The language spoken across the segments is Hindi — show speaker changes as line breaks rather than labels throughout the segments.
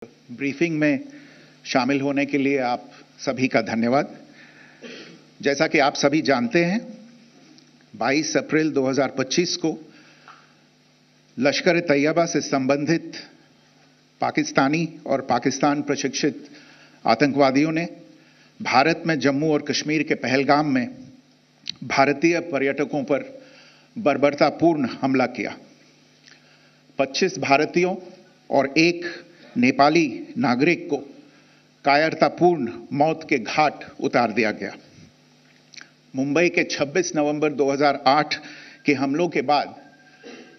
ब्रीफिंग में शामिल होने के लिए आप सभी का धन्यवाद। जैसा कि आप सभी जानते हैं, 22 अप्रैल 2025 को लश्कर-ए-तैयबा से संबंधित पाकिस्तानी और पाकिस्तान प्रशिक्षित आतंकवादियों ने भारत में जम्मू और कश्मीर के पहलगाम में भारतीय पर्यटकों पर बर्बरतापूर्ण हमला किया। 25 भारतीयों और एक नेपाली नागरिक को कायरतापूर्ण मौत के घाट उतार दिया गया। मुंबई के 26 नवंबर 2008 के हमलों के बाद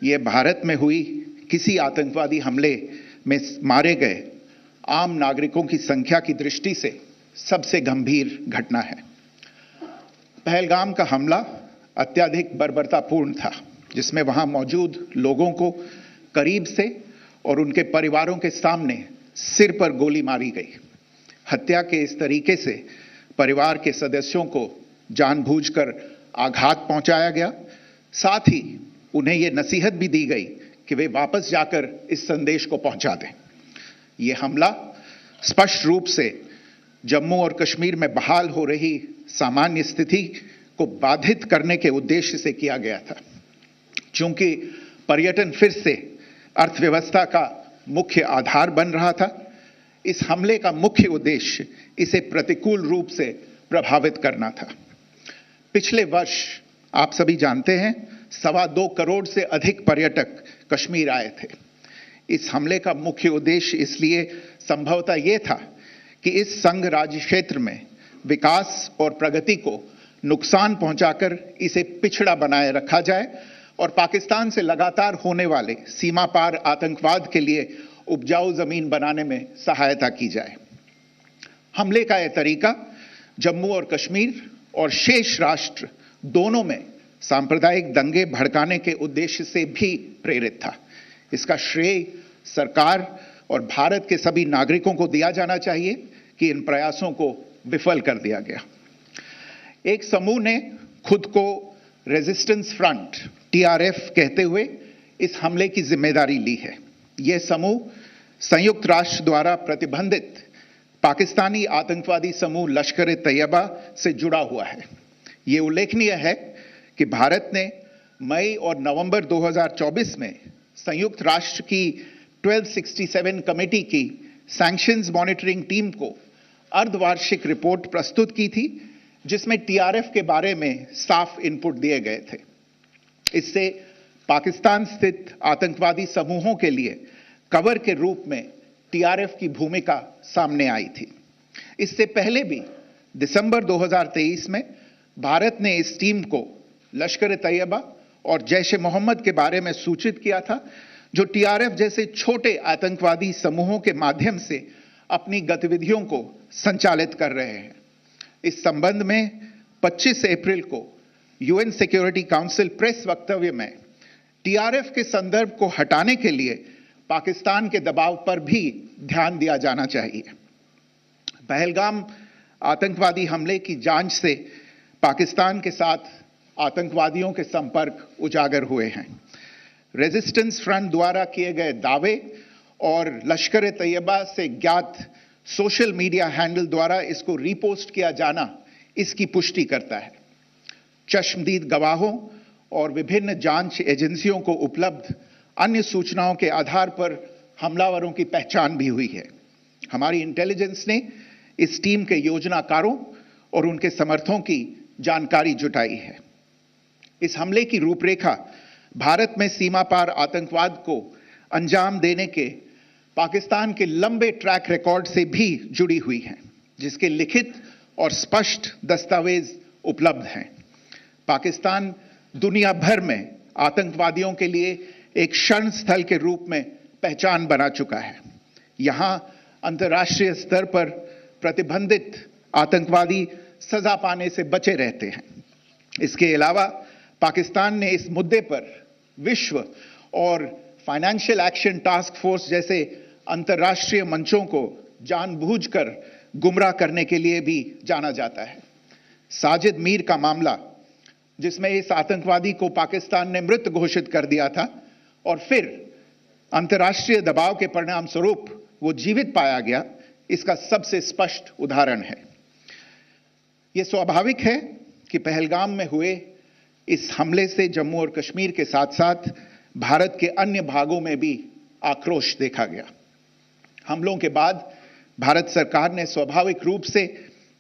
यह भारत में हुई किसी आतंकवादी हमले में मारे गए आम नागरिकों की संख्या की दृष्टि से सबसे गंभीर घटना है। पहलगाम का हमला अत्यधिक बर्बरतापूर्ण था, जिसमें वहां मौजूद लोगों को करीब से और उनके परिवारों के सामने सिर पर गोली मारी गई। हत्या के इस तरीके से परिवार के सदस्यों को जानबूझकर आघात पहुंचाया गया। साथ ही उन्हें यह नसीहत भी दी गई कि वे वापस जाकर इस संदेश को पहुंचा दें। यह हमला स्पष्ट रूप से जम्मू और कश्मीर में बहाल हो रही सामान्य स्थिति को बाधित करने के उद्देश्य से किया गया था। चूंकि पर्यटन फिर से अर्थव्यवस्था का मुख्य आधार बन रहा था, इस हमले का मुख्य उद्देश्य इसे प्रतिकूल रूप से प्रभावित करना था। पिछले वर्ष आप सभी जानते हैं, 2.25 करोड़ से अधिक पर्यटक कश्मीर आए थे। इस हमले का मुख्य उद्देश्य इसलिए संभवतः यह था कि इस संघ राज्य क्षेत्र में विकास और प्रगति को नुकसान पहुंचाकर इसे पिछड़ा बनाए रखा जाए और पाकिस्तान से लगातार होने वाले सीमा पार आतंकवाद के लिए उपजाऊ जमीन बनाने में सहायता की जाए। हमले का यह तरीका जम्मू और कश्मीर और शेष राष्ट्र दोनों में सांप्रदायिक दंगे भड़काने के उद्देश्य से भी प्रेरित था। इसका श्रेय सरकार और भारत के सभी नागरिकों को दिया जाना चाहिए कि इन प्रयासों को विफल कर दिया गया। एक समूह ने खुद को रेजिस्टेंस फ्रंट TRF कहते हुए इस हमले की जिम्मेदारी ली है। यह समूह संयुक्त राष्ट्र द्वारा प्रतिबंधित पाकिस्तानी आतंकवादी समूह लश्कर-ए-तैयबा से जुड़ा हुआ है। यह उल्लेखनीय है कि भारत ने मई और नवंबर 2024 में संयुक्त राष्ट्र की 1267 कमेटी की सैंक्शंस मॉनिटरिंग टीम को अर्धवार्षिक रिपोर्ट प्रस्तुत की थी, जिसमें TRF के बारे में साफ इनपुट दिए गए थे। इससे पाकिस्तान स्थित आतंकवादी समूहों के लिए कवर के रूप में TRF की भूमिका सामने आई थी। इससे पहले भी दिसंबर 2023 में भारत ने इस टीम को लश्कर-ए-तैयबा और जैश-ए-मोहम्मद के बारे में सूचित किया था, जो TRF जैसे छोटे आतंकवादी समूहों के माध्यम से अपनी गतिविधियों को संचालित कर रहे हैं। इस संबंध में 25 अप्रैल को UN सिक्योरिटी काउंसिल प्रेस वक्तव्य में TRF के संदर्भ को हटाने के लिए पाकिस्तान के दबाव पर भी ध्यान दिया जाना चाहिए। पहलगाम आतंकवादी हमले की जांच से पाकिस्तान के साथ आतंकवादियों के संपर्क उजागर हुए हैं। रेजिस्टेंस फ्रंट द्वारा किए गए दावे और लश्कर-ए-तैयबा से ज्ञात सोशल मीडिया हैंडल द्वारा इसको रीपोस्ट किया जाना इसकी पुष्टि करता है। चश्मदीद गवाहों और विभिन्न जांच एजेंसियों को उपलब्ध अन्य सूचनाओं के आधार पर हमलावरों की पहचान भी हुई है। हमारी इंटेलिजेंस ने इस टीम के योजनाकारों और उनके समर्थकों की जानकारी जुटाई है। इस हमले की रूपरेखा भारत में सीमा पार आतंकवाद को अंजाम देने के पाकिस्तान के लंबे ट्रैक रिकॉर्ड से भी जुड़ी हुई है, जिसके लिखित और स्पष्ट दस्तावेज उपलब्ध हैं। पाकिस्तान दुनिया भर में आतंकवादियों के लिए एक शरण स्थल के रूप में पहचान बना चुका है। यहां अंतर्राष्ट्रीय स्तर पर प्रतिबंधित आतंकवादी सजा पाने से बचे रहते हैं। इसके अलावा पाकिस्तान ने इस मुद्दे पर विश्व और फाइनेंशियल एक्शन टास्क फोर्स जैसे अंतर्राष्ट्रीय मंचों को जानबूझकर गुमराह करने के लिए भी जाना जाता है। साजिद मीर का मामला, जिसमें इस आतंकवादी को पाकिस्तान ने मृत घोषित कर दिया था और फिर अंतर्राष्ट्रीय दबाव के परिणाम स्वरूप वो जीवित पाया गया, इसका सबसे स्पष्ट उदाहरण है। यह स्वाभाविक है कि पहलगाम में हुए इस हमले से जम्मू और कश्मीर के साथ साथ भारत के अन्य भागों में भी आक्रोश देखा गया। हमलों के बाद भारत सरकार ने स्वाभाविक रूप से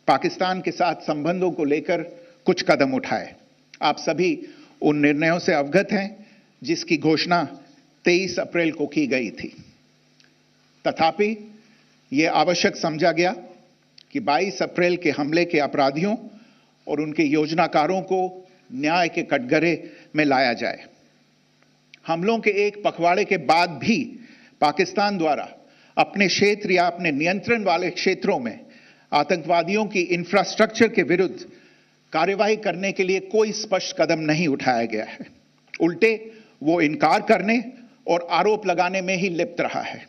पाकिस्तान के साथ संबंधों को लेकर कुछ कदम उठाए। आप सभी उन निर्णयों से अवगत हैं जिसकी घोषणा 23 अप्रैल को की गई थी। तथापि यह आवश्यक समझा गया कि 22 अप्रैल के हमले के अपराधियों और उनके योजनाकारों को न्याय के कटघरे में लाया जाए। हमलों के एक पखवाड़े के बाद भी पाकिस्तान द्वारा अपने क्षेत्र या अपने नियंत्रण वाले क्षेत्रों में आतंकवादियों की इंफ्रास्ट्रक्चर के विरुद्ध कार्रवाई करने के लिए कोई स्पष्ट कदम नहीं उठाया गया है। उल्टे वो इनकार करने और आरोप लगाने में ही लिप्त रहा है।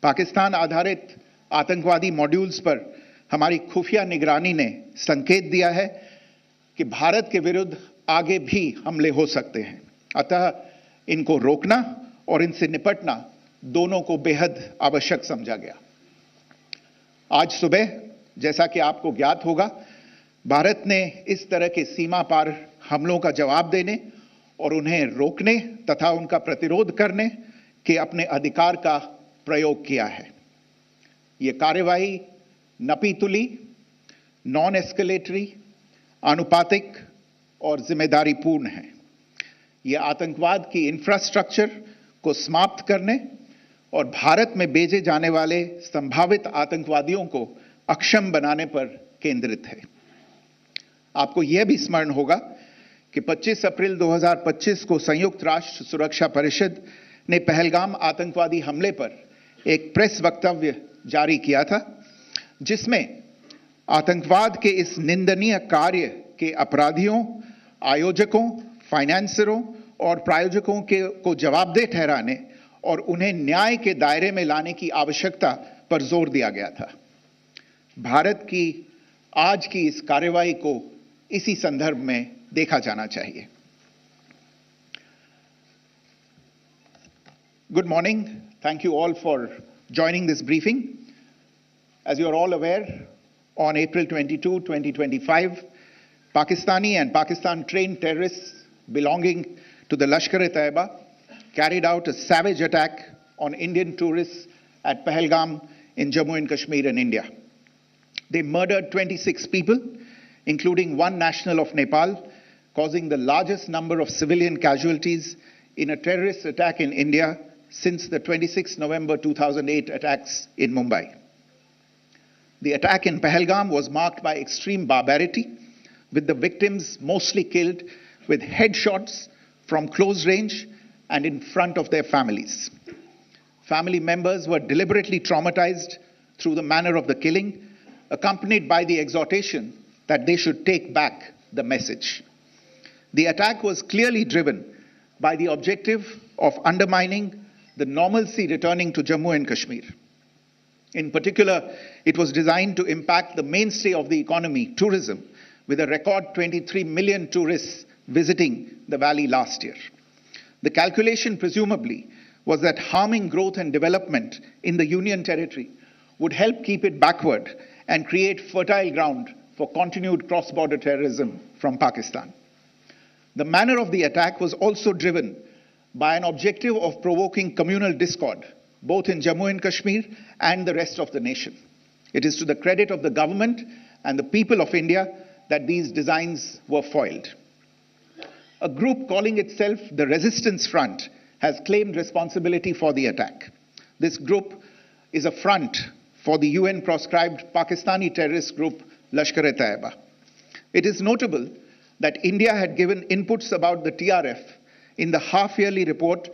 पाकिस्तान आधारित आतंकवादी मॉड्यूल्स पर हमारी खुफिया निगरानी ने संकेत दिया है कि भारत के विरुद्ध आगे भी हमले हो सकते हैं। अतः इनको रोकना और इनसे निपटना दोनों को बेहद आवश्यक समझा गया। आज सुबह, जैसा कि आपको ज्ञात होगा, भारत ने इस तरह के सीमा पार हमलों का जवाब देने और उन्हें रोकने तथा उनका प्रतिरोध करने के अपने अधिकार का प्रयोग किया है। यह कार्यवाही नपीतुली, नॉन एस्केलेटरी, आनुपातिक और जिम्मेदारीपूर्ण है। यह आतंकवाद की इंफ्रास्ट्रक्चर को समाप्त करने और भारत में भेजे जाने वाले संभावित आतंकवादियों को अक्षम बनाने पर केंद्रित है। आपको यह भी स्मरण होगा कि 25 अप्रैल 2025 को संयुक्त राष्ट्र सुरक्षा परिषद ने पहलगाम आतंकवादी हमले पर एक प्रेस वक्तव्य जारी किया था, जिसमें आतंकवाद के इस निंदनीय कार्य के अपराधियों, आयोजकों, फाइनेंसरों और प्रायोजकों को जवाबदेह ठहराने और उन्हें न्याय के दायरे में लाने की आवश्यकता पर जोर दिया गया था। भारत की आज की इस कार्रवाई को इसी संदर्भ में देखा जाना चाहिए। Good morning. Thank you all for joining this briefing. As you are all aware, on April 22, 2025, Pakistani and Pakistan-trained terrorists belonging to the Lashkar-e-Taiba carried out a savage attack on Indian tourists at Pahalgam in Jammu and Kashmir in India. They murdered 26 people, including one national of Nepal, causing the largest number of civilian casualties in a terrorist attack in India since the 26 November 2008 attacks in Mumbai. The attack in Pahalgam was marked by extreme barbarity, with the victims mostly killed with headshots from close range and in front of their families. Family members were deliberately traumatized through the manner of the killing, accompanied by the exhortation that they should take back the message. The attack was clearly driven by the objective of undermining the normalcy returning to Jammu and Kashmir. In particular, it was designed to impact the mainstay of the economy, tourism, with a record 23 million tourists visiting the valley last year. The calculation, presumably, was that harming growth and development in the Union Territory would help keep it backward and create fertile ground for continued cross-border terrorism from Pakistan. The manner of the attack was also driven by an objective of provoking communal discord, both in Jammu and Kashmir and the rest of the nation. It is to the credit of the government and the people of India that these designs were foiled. A group calling itself the Resistance Front has claimed responsibility for the attack. This group is a front for the UN-proscribed Pakistani terrorist group Lashkar-e-Taiba. It is notable that India had given inputs about the TRF in the half-yearly report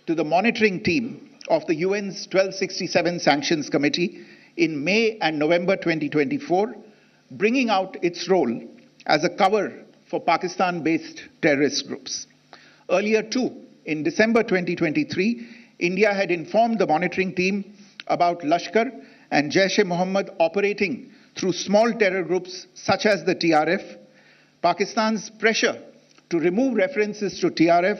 to the monitoring team of the UN's 1267 Sanctions Committee in May and November 2024, bringing out its role as a cover for Pakistan-based terrorist groups. Earlier too, in December 2023, India had informed the monitoring team about Lashkar and Jaish-e-Mohammed operating through small terror groups such as the TRF. Pakistan's pressure to remove references to TRF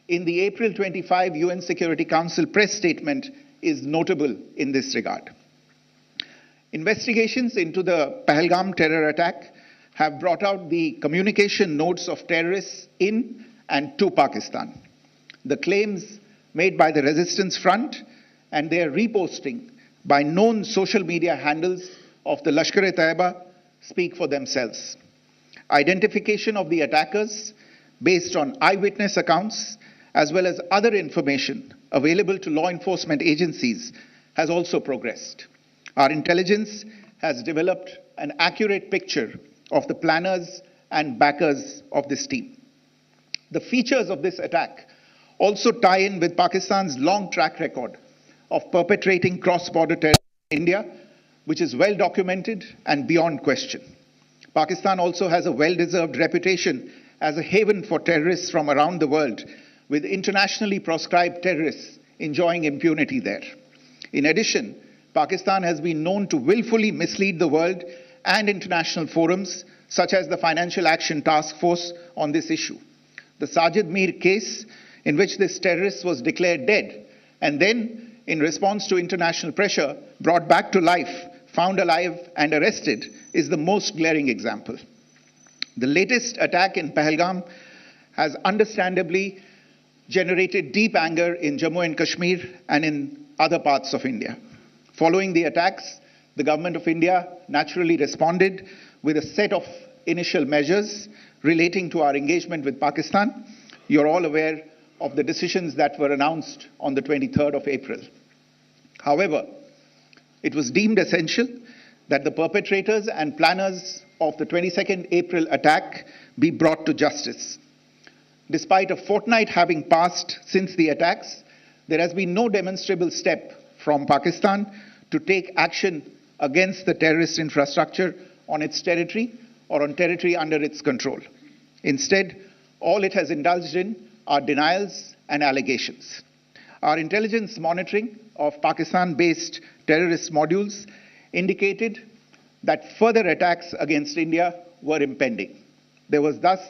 in the April 25 UN Security Council press statement is notable in this regard. Investigations into the Pahalgam terror attack have brought out the communication notes of terrorists in and to Pakistan, the claims made by the Resistance Front and their reposting by known social media handles of the Lashkar-e-Taiba speak for themselves. Identification of the attackers based on eyewitness accounts as well as other information available to law enforcement agencies has also progressed. Our intelligence has developed an accurate picture of the planners and backers of this team. The features of this attack also tie in with Pakistan's long track record of perpetrating cross-border terror in India, which is well documented and beyond question. Pakistan also has a well-deserved reputation as a haven for terrorists from around the world, with internationally proscribed terrorists enjoying impunity there. In addition, Pakistan has been known to willfully mislead the world and international forums, such as the Financial Action Task Force, on this issue. The Sajid Mir case, in which this terrorist was declared dead and then, in response to international pressure, brought back to life, found alive and arrested, is the most glaring example. The latest attack in Pahalgam has understandably generated deep anger in Jammu and Kashmir and in other parts of India. Following the attacks, the Government of India naturally responded with a set of initial measures relating to our engagement with Pakistan. You're all aware of the decisions that were announced on the 23rd of April. However, it was deemed essential that the perpetrators and planners of the 22nd April attack be brought to justice. Despite a fortnight having passed since the attacks, there has been no demonstrable step from Pakistan to take action against the terrorist infrastructure on its territory or on territory under its control. Instead, all it has indulged in are denials and allegations. Our intelligence monitoring of Pakistan-based terrorist modules indicated that further attacks against India were impending. There was thus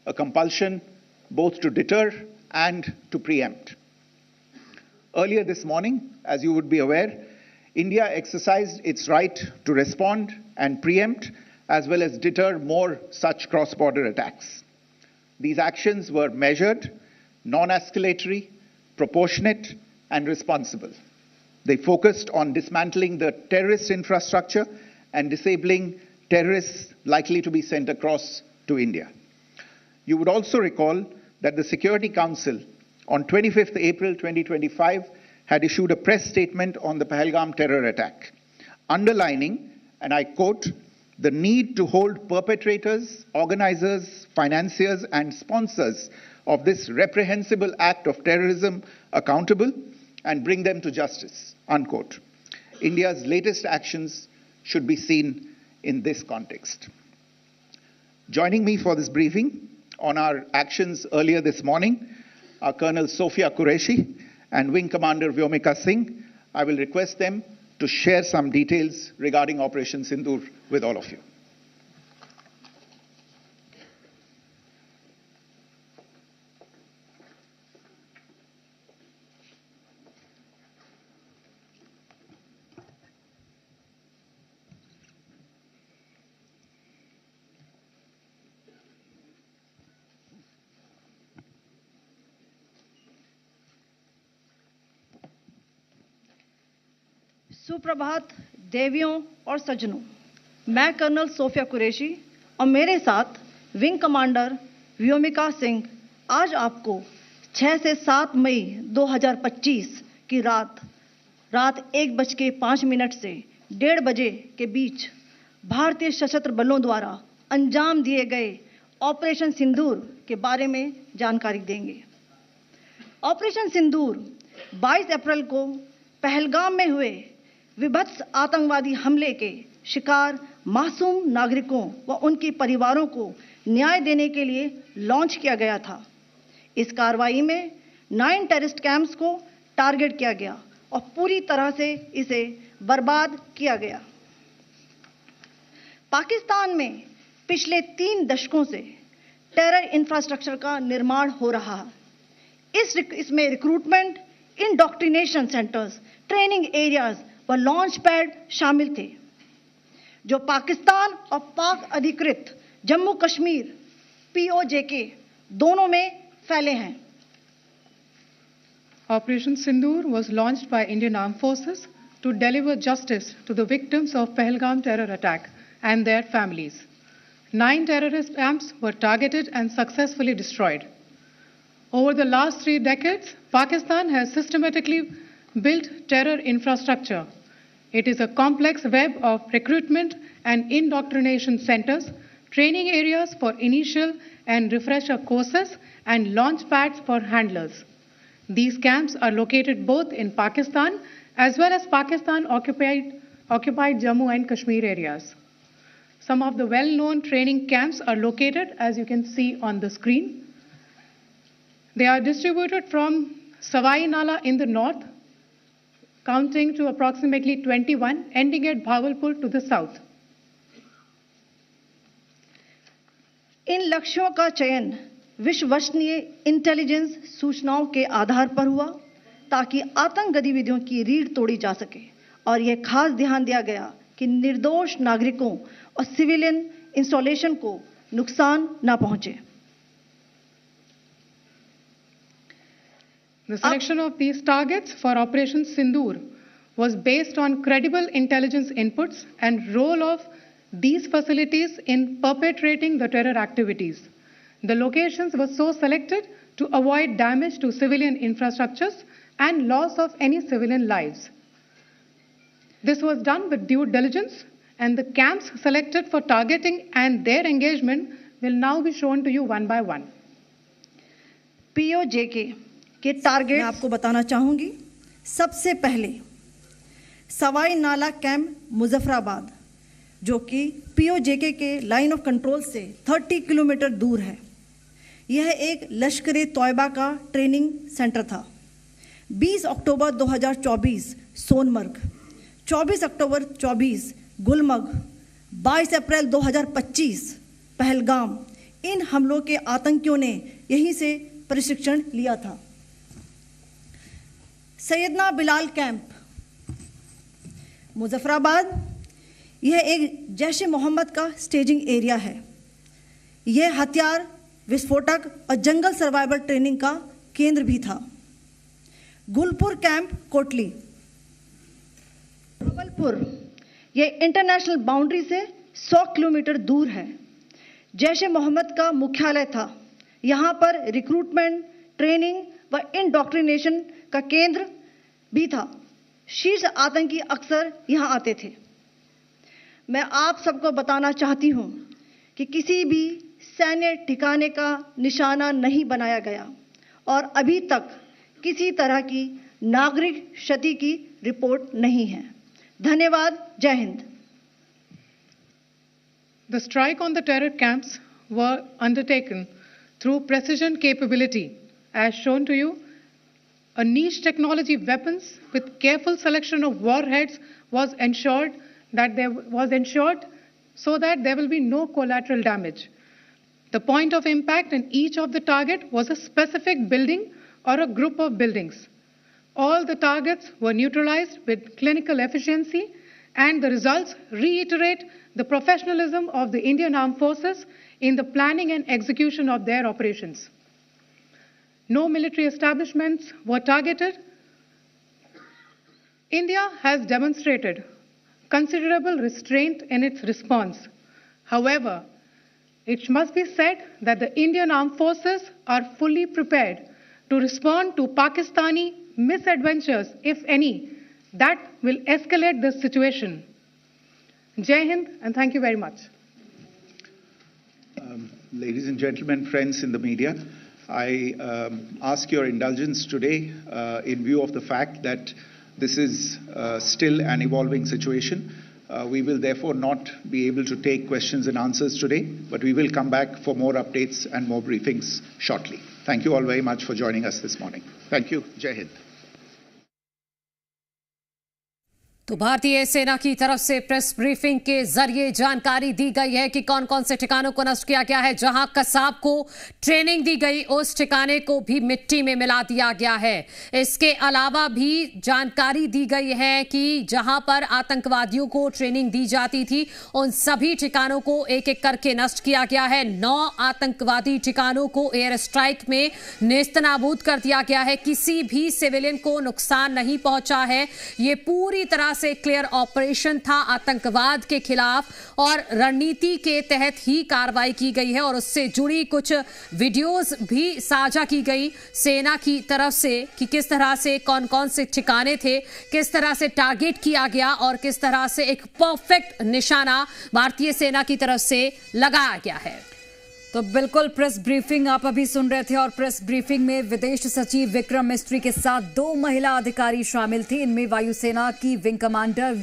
a compulsion both to deter and to preempt. Earlier this morning, as you would be aware, India exercised its right to respond and preempt as well as deter more such cross-border attacks. These actions were measured, non-escalatory, proportionate, and responsible. They focused on dismantling the terrorist infrastructure and disabling terrorists likely to be sent across to India. You would also recall that the Security Council on 25th April 2025 had issued a press statement on the Pahalgam terror attack, underlining, and I quote, the need to hold perpetrators, organizers, financiers, and sponsors of this reprehensible act of terrorism accountable and bring them to justice, unquote. India's latest actions should be seen in this context. Joining me for this briefing on our actions earlier this morning are Colonel Sophia Qureshi and Wing Commander Vyomika Singh. I will request them to share some details regarding Operation Sindoor with all of you.
सुप्रभात देवियों और सज्जनों, मैं कर्नल सोफिया कुरैशी और मेरे साथ विंग कमांडर व्योमिका सिंह आज आपको 6 से 7 मई 2025 की रात 1:05 से 1:30 बजे के बीच भारतीय सशस्त्र बलों द्वारा अंजाम दिए गए ऑपरेशन सिंदूर के बारे में जानकारी देंगे। ऑपरेशन सिंदूर 22 अप्रैल को पहलगाम में हुए विभत्स आतंकवादी हमले के शिकार मासूम नागरिकों व उनके परिवारों को न्याय देने के लिए लॉन्च किया गया था। इस कार्रवाई में 9 टेररिस्ट कैंप्स को टारगेट किया गया और पूरी तरह से इसे बर्बाद किया गया। पाकिस्तान में पिछले 3 दशकों से टेरर इंफ्रास्ट्रक्चर का निर्माण हो रहा है। इसमें recruitment, indoctrination centres, training areas व लॉन्च पैड शामिल थे, जो पाकिस्तान और पाक अधिकृत जम्मू कश्मीर POJK दोनों में फैले हैं।
Operation Sindoor was launched by Indian Armed Forces to deliver justice to the victims of Pahalgam terror attack and their families. 9 terrorist camps were targeted and successfully destroyed. Over the last 3 decades, Pakistan has systematically built terror infrastructure. It is a complex web of recruitment and indoctrination centers, training areas for initial and refresher courses, and launch pads for handlers. These camps are located both in Pakistan as well as Pakistan-occupied Jammu and Kashmir areas. Some of the well-known training camps are located, as you can see on the screen. They are distributed from Savai Nala in the north, counting to approximately 21, ending at Bhavalpur to the south.
इन लक्ष्यों का चयन विश्वसनीय इंटेलिजेंस सूचनाओं के आधार पर हुआ, ताकि आतंक गतिविधियों की रीढ़ तोड़ी जा सके, और यह खास ध्यान दिया गया कि निर्दोष नागरिकों और सिविलियन इंस्टॉलेशन को नुकसान न पहुंचे।
The selection of these targets for Operation Sindoor was based on credible intelligence inputs and role of these facilities in perpetrating the terror activities. The locations were so selected to avoid damage to civilian infrastructures and loss of any civilian lives. This was done with due diligence, and the camps selected for targeting and their engagement will now be shown to you one by one.
POJK के टारगेट मैं आपको बताना चाहूंगी। सबसे पहले सवाई नाला कैंप मुजफ्फराबाद, जो कि POJK के लाइन ऑफ कंट्रोल से 30 किलोमीटर दूर है। यह एक लश्कर तौयबा का ट्रेनिंग सेंटर था। 20 अक्टूबर 2024 सोनमर्ग, 24 अक्टूबर 24 गुलमर्ग, 22 अप्रैल 2025 पहलगाम, इन हमलों के आतंकियों ने यहीं से प्रशिक्षण लिया था। सैयदना बिलाल कैंप मुजफ्फराबाद, यह एक जैश ए मोहम्मद का स्टेजिंग एरिया है। यह हथियार, विस्फोटक और जंगल सर्वाइवल ट्रेनिंग का केंद्र भी था। गुलपुर कैंप कोटली, भागलपुर, यह इंटरनेशनल बाउंड्री से 100 किलोमीटर दूर है। जैश ए मोहम्मद का मुख्यालय था। यहाँ पर रिक्रूटमेंट, ट्रेनिंग व इंडॉक्ट्रिनेशन का केंद्र भी था। शीर्ष आतंकी अक्सर यहाँ आते थे। मैं आप सबको बताना चाहती हूँ कि किसी भी सैन्य ठिकाने का निशाना नहीं बनाया गया और अभी तक किसी तरह की नागरिक क्षति की रिपोर्ट नहीं है। धन्यवाद। जय Hind.
The strike on the terror camps were undertaken through precision capability, as shown to you. A niche technology weapons with careful selection of warheads was ensured so that there will be no collateral damage. The point of impact in each of the target was a specific building or a group of buildings. All the targets were neutralized with clinical efficiency, and the results reiterate the professionalism of the Indian Armed Forces in the planning and execution of their operations. No military establishments were targeted. India has demonstrated considerable restraint in its response. However, it must be said that the Indian Armed Forces are fully prepared to respond to Pakistani misadventures, if any, that will escalate the situation. Jai Hind, and thank you very much.
Ladies and gentlemen, friends in the media, I ask your indulgence today in view of the fact that this is still an evolving situation. We will therefore not be able to take questions and answers today, but we will come back for more updates and more briefings shortly. Thank you all very much for joining us this morning. Thank you. Jai Hind.
तो भारतीय सेना की तरफ से प्रेस ब्रीफिंग के जरिए जानकारी दी गई है कि कौन कौन से ठिकानों को नष्ट किया गया है। जहां कसाब को ट्रेनिंग दी गई उस ठिकाने को भी मिट्टी में मिला दिया गया है। इसके अलावा भी जानकारी दी गई है कि जहां पर आतंकवादियों को ट्रेनिंग दी जाती थी उन सभी ठिकानों को एक एक करके नष्ट किया गया है। 9 आतंकवादी ठिकानों को एयर स्ट्राइक में नेस्तनाबूद कर दिया गया है। किसी भी सिविलियन को नुकसान नहीं पहुंचा है। ये पूरी तरह से क्लियर ऑपरेशन था आतंकवाद के खिलाफ और रणनीति के तहत ही कार्रवाई की गई है और उससे जुड़ी कुछ वीडियोस भी साझा की गई सेना की तरफ से कि किस तरह से कौन कौन से ठिकाने थे, किस तरह से टारगेट किया गया और किस तरह से एक परफेक्ट निशाना भारतीय सेना की तरफ से लगाया गया है।
तो बिल्कुल प्रेस ब्रीफिंग आप अभी सुन रहे थे और प्रेस ब्रीफिंग में विदेश सचिव विक्रम मिस्त्री के साथ 2 महिला अधिकारी शामिल थी। इनमें वायुसेना की विंग कमांडर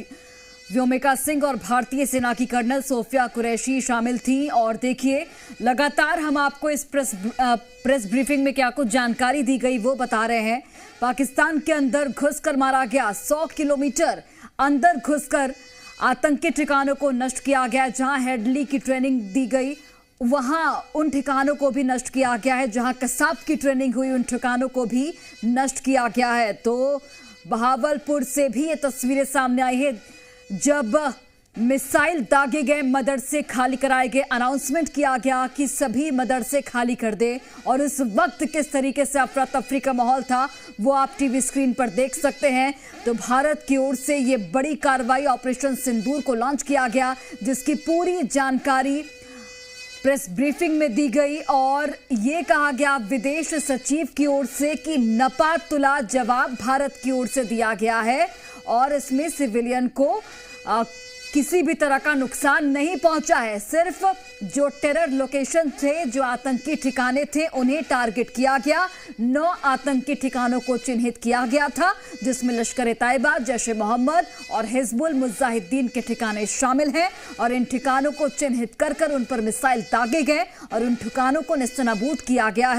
व्योमिका सिंह और भारतीय सेना की कर्नल सोफिया कुरैशी शामिल थी। और देखिए लगातार हम आपको इस प्रेस ब्रीफिंग में क्या कुछ जानकारी दी गई वो बता रहे हैं। पाकिस्तान के अंदर घुसकर मारा गया, 100 किलोमीटर अंदर घुसकर आतंकी ठिकानों को नष्ट किया गया। जहां हेडली की ट्रेनिंग दी गई वहां उन ठिकानों को भी नष्ट किया गया है। जहां कसाब की ट्रेनिंग हुई उन ठिकानों को भी नष्ट किया गया है। तो बहावलपुर से भी ये तस्वीरें सामने आई है जब मिसाइल दागे गए, मदरसे खाली कराए गए, अनाउंसमेंट किया गया कि सभी मदरसे खाली कर दे। और उस वक्त किस तरीके से अफरा तफरी का माहौल था वो आप टीवी स्क्रीन पर देख सकते हैं। तो भारत की ओर से ये बड़ी कार्रवाई ऑपरेशन सिंदूर को लॉन्च किया गया जिसकी पूरी जानकारी प्रेस ब्रीफिंग में दी गई और ये कहा गया विदेश सचिव की ओर से कि नपातुला जवाब भारत की ओर से दिया गया है और इसमें सिविलियन को किसी भी तरह का नुकसान नहीं पहुंचा है। सिर्फ जो टेरर लोकेशन थे, जो आतंकी ठिकाने थे, उन्हें टारगेट किया गया। 9 आतंकी ठिकानों को चिन्हित किया गया था जिसमें लश्कर-ए-तैयबा, जैश-ए-मोहम्मद और हिजबुल मुजाहिदीन के ठिकाने शामिल हैं। और इन ठिकानों को चिन्हित कर उन पर मिसाइल दागे गए और उन ठिकानों को नेस्तनाबूद किया गया है।